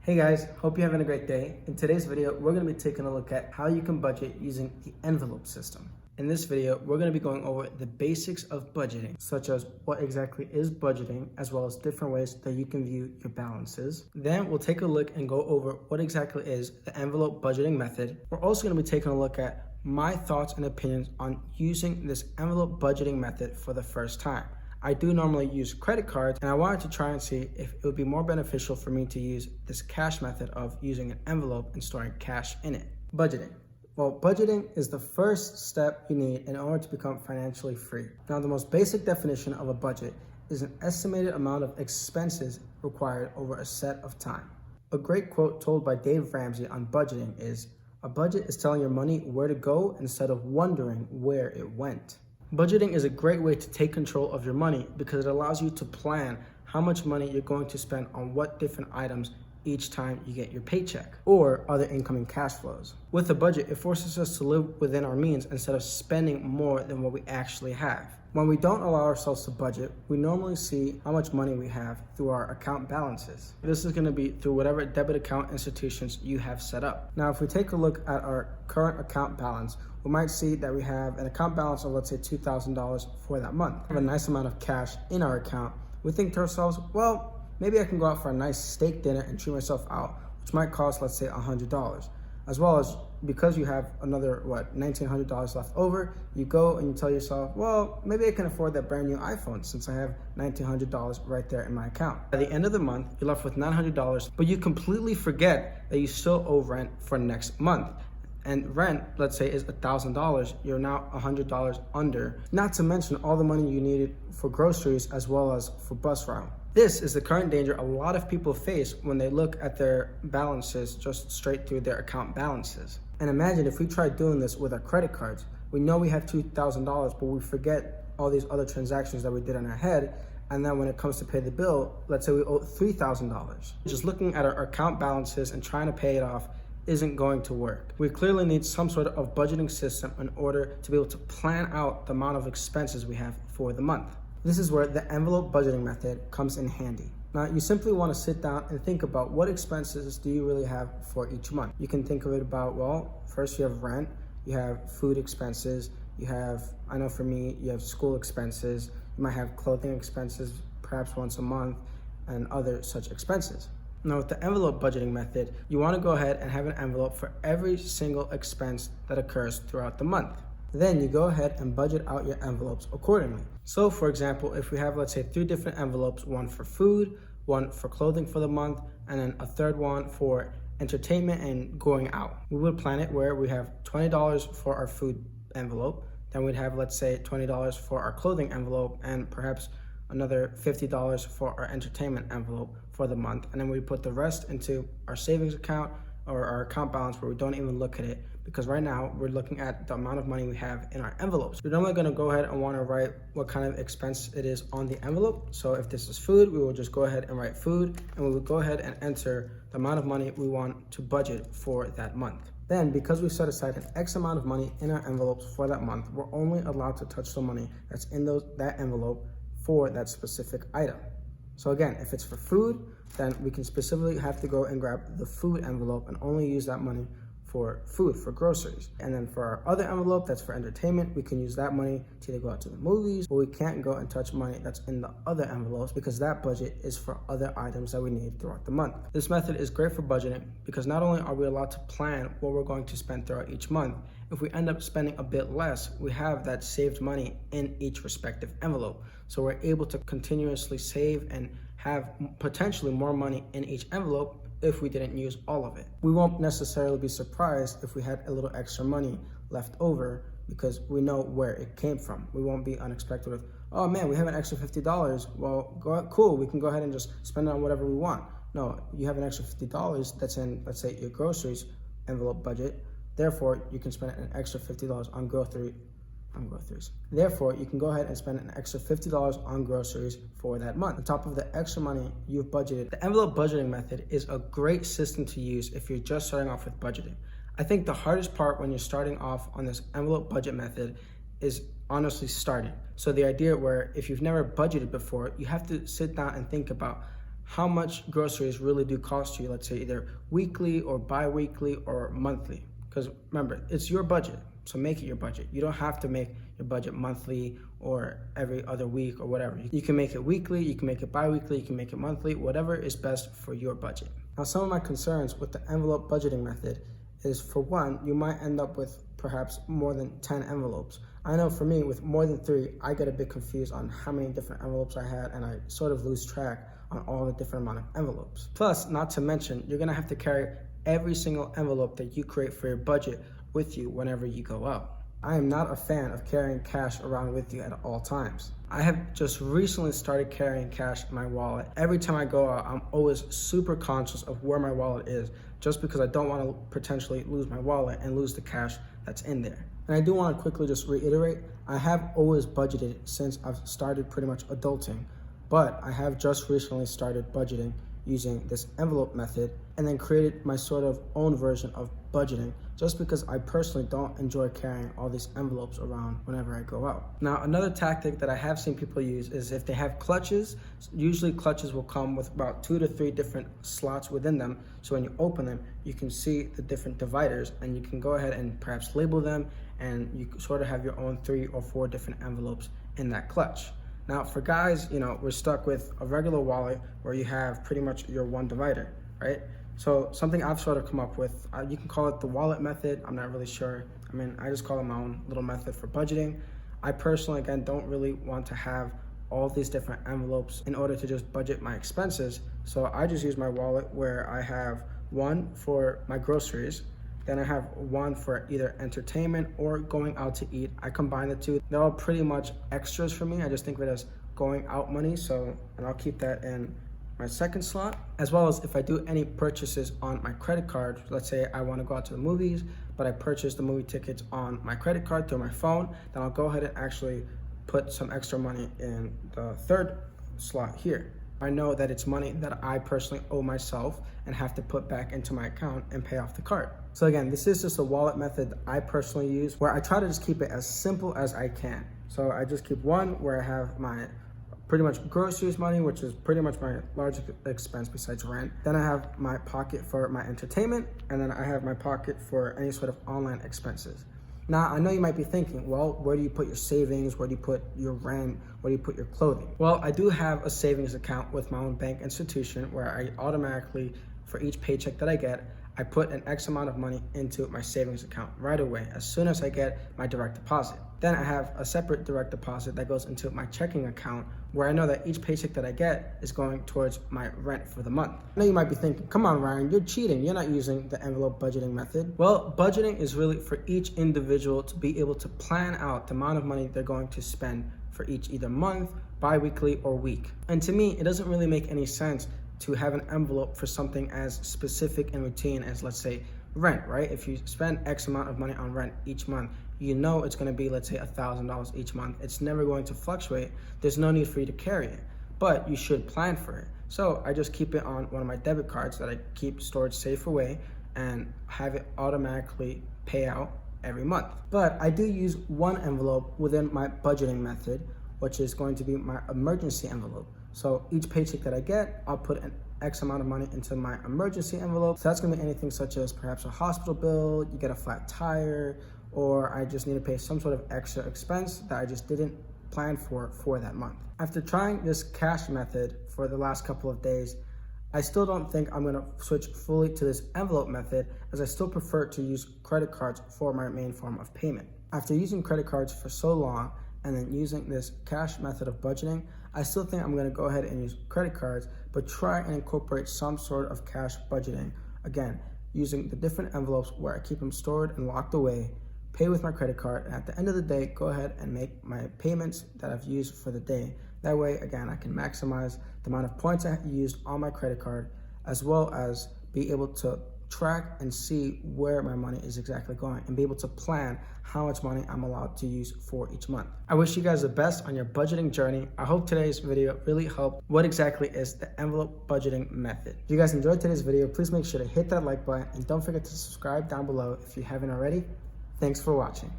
Hey guys, hope you're having a great day. In today's video, we're going to be taking a look at how you can budget using the envelope system. In this video, we're going to be going over the basics of budgeting, such as what exactly is budgeting, as well as different ways that you can view your balances. Then we'll take a look and go over what exactly is the envelope budgeting method. We're also going to be taking a look at my thoughts and opinions on using this envelope budgeting method for the first time. I do normally use credit cards, and I wanted to try and see if it would be more beneficial for me to use this cash method of using an envelope and storing cash in it. Budgeting. Well, budgeting is the first step you need in order to become financially free. Now, the most basic definition of a budget is an estimated amount of expenses required over a set of time. A great quote told by Dave Ramsey on budgeting is, "A budget is telling your money where to go instead of wondering where it went." Budgeting is a great way to take control of your money because it allows you to plan how much money you're going to spend on what different items each time you get your paycheck or other incoming cash flows. With a budget, it forces us to live within our means instead of spending more than what we actually have. When we don't allow ourselves to budget, we normally see how much money we have through our account balances. This is going to be through whatever debit account institutions you have set up. Now, if we take a look at our current account balance, we might see that we have an account balance of, let's say, $2,000 for that month. We have a nice amount of cash in our account. We think to ourselves, well, maybe I can go out for a nice steak dinner and treat myself out, which might cost, let's say, $100. As well as, because you have another, $1,900 left over, you go and you tell yourself, well, maybe I can afford that brand new iPhone since I have $1,900 right there in my account. At the end of the month, you're left with $900, but you completely forget that you still owe rent for next month. And rent, let's say, is $1,000, you're now $100 under, not to mention all the money you needed for groceries as well as for bus route. This is the current danger a lot of people face when they look at their balances just straight through their account balances. And imagine if we tried doing this with our credit cards. We know we have $2,000, but we forget all these other transactions that we did in our head. And then when it comes to pay the bill, let's say we owe $3,000. Just looking at our account balances and trying to pay it off isn't going to work. We clearly need some sort of budgeting system in order to be able to plan out the amount of expenses we have for the month. This is where the envelope budgeting method comes in handy. Now, you simply want to sit down and think about what expenses do you really have for each month. You can think of it about, well, first you have rent, you have food expenses, you have, I know for me, you have school expenses, you might have clothing expenses, perhaps once a month, and other such expenses. Now, with the envelope budgeting method, you want to go ahead and have an envelope for every single expense that occurs throughout the month. Then you go ahead and budget out your envelopes accordingly. So for example, if we have, let's say, 3 different envelopes, one for food, one for clothing for the month, and then a third one for entertainment and going out. We would plan it where we have $20 for our food envelope, then we'd have, let's say, $20 for our clothing envelope, and perhaps another $50 for our entertainment envelope for the month. And then we put the rest into our savings account or our account balance where we don't even look at it, because right now we're looking at the amount of money we have in our envelopes. We're normally gonna go ahead and wanna write what kind of expense it is on the envelope. So if this is food, we will just go ahead and write food, and we will go ahead and enter the amount of money we want to budget for that month. Then, because we set aside an X amount of money in our envelopes for that month, we're only allowed to touch the money that's in that envelope for that specific item. So again, if it's for food, then we can specifically have to go and grab the food envelope and only use that money for food, for groceries. And then for our other envelope, that's for entertainment, we can use that money to either go out to the movies, but we can't go and touch money that's in the other envelopes because that budget is for other items that we need throughout the month. This method is great for budgeting because not only are we allowed to plan what we're going to spend throughout each month, if we end up spending a bit less, we have that saved money in each respective envelope. So we're able to continuously save and have potentially more money in each envelope if we didn't use all of it. We won't necessarily be surprised if we had a little extra money left over because we know where it came from. We won't be unexpected with, oh man, we have an extra $50. Well, cool, we can go ahead and just spend it on whatever we want. No, you have an extra $50 that's in, let's say, your groceries envelope budget. Therefore, you can spend an extra $50 on groceries. Therefore, you can go ahead and spend an extra $50 on groceries for that month. On top of the extra money you've budgeted, the envelope budgeting method is a great system to use if you're just starting off with budgeting. I think the hardest part when you're starting off on this envelope budget method is honestly starting. So the idea where if you've never budgeted before, you have to sit down and think about how much groceries really do cost you, let's say either weekly or bi-weekly or monthly. Because remember, it's your budget, so make it your budget. You don't have to make your budget monthly or every other week or whatever. You can make it weekly, you can make it bi-weekly, you can make it monthly, whatever is best for your budget. Now, some of my concerns with the envelope budgeting method is, for one, you might end up with perhaps more than 10 envelopes. I know for me, with more than 3, I get a bit confused on how many different envelopes I had, and I sort of lose track on all the different amount of envelopes. Plus, not to mention, you're gonna have to carry every single envelope that you create for your budget with you whenever you go out. I am not a fan of carrying cash around with you at all times. I have just recently started carrying cash in my wallet. Every time I go out, I'm always super conscious of where my wallet is, just because I don't want to potentially lose my wallet and lose the cash that's in there. And I do want to quickly just reiterate, I have always budgeted since I've started pretty much adulting, but I have just recently started budgeting using this envelope method, and then created my sort of own version of budgeting, just because I personally don't enjoy carrying all these envelopes around whenever I go out. Now, another tactic that I have seen people use is if they have clutches. Usually clutches will come with about 2 to 3 different slots within them, so when you open them, you can see the different dividers, and you can go ahead and perhaps label them, and you sort of have your own 3 or 4 different envelopes in that clutch. Now, for guys, we're stuck with a regular wallet where you have pretty much your one divider, right? So something I've sort of come up with, you can call it the wallet method. I'm not really sure. I just call it my own little method for budgeting. I personally, again, don't really want to have all these different envelopes in order to just budget my expenses. So I just use my wallet where I have one for my groceries, then I have one for either entertainment or going out to eat. I combine the two. They're all pretty much extras for me. I just think of it as going out money. And I'll keep that in my second slot, as well as if I do any purchases on my credit card. Let's say I want to go out to the movies, but I purchase the movie tickets on my credit card through my phone, then I'll go ahead and actually put some extra money in the third slot here. I know that it's money that I personally owe myself and have to put back into my account and pay off the card. So again, this is just a wallet method that I personally use, where I try to just keep it as simple as I can. So I just keep one where I have my pretty much groceries money, which is pretty much my largest expense besides rent. Then I have my pocket for my entertainment, and then I have my pocket for any sort of online expenses. Now, I know you might be thinking, well, where do you put your savings? Where do you put your rent? Where do you put your clothing? Well, I do have a savings account with my own bank institution where I automatically, for each paycheck that I get, I put an X amount of money into my savings account right away as soon as I get my direct deposit. Then I have a separate direct deposit that goes into my checking account, where I know that each paycheck that I get is going towards my rent for the month. I know you might be thinking, come on, Ryan, you're cheating. You're not using the envelope budgeting method. Well, budgeting is really for each individual to be able to plan out the amount of money they're going to spend for each either month, bi-weekly, or week. And to me, it doesn't really make any sense to have an envelope for something as specific and routine as, let's say, rent, right? If you spend X amount of money on rent each month, you know it's going to be, let's say, $1,000 each month. It's never going to fluctuate. There's no need for you to carry it, but you should plan for it. So I just keep it on one of my debit cards that I keep stored safe away and have it automatically pay out every month. But I do use one envelope within my budgeting method, which is going to be my emergency envelope. So each paycheck that I get, I'll put an X amount of money into my emergency envelope. So that's gonna be anything such as perhaps a hospital bill, you get a flat tire, or I just need to pay some sort of extra expense that I just didn't plan for that month. After trying this cash method for the last couple of days, I still don't think I'm gonna switch fully to this envelope method, as I still prefer to use credit cards for my main form of payment. After using credit cards for so long, and then using this cash method of budgeting, I still think I'm gonna go ahead and use credit cards, but try and incorporate some sort of cash budgeting. Again, using the different envelopes where I keep them stored and locked away, pay with my credit card, and at the end of the day, go ahead and make my payments that I've used for the day. That way, again, I can maximize the amount of points I used on my credit card, as well as be able to track and see where my money is exactly going and be able to plan how much money I'm allowed to use for each month. I wish you guys the best on your budgeting journey. I hope today's video really helped. What exactly is the envelope budgeting method? If you guys enjoyed today's video, please make sure to hit that like button and don't forget to subscribe down below if you haven't already. Thanks for watching.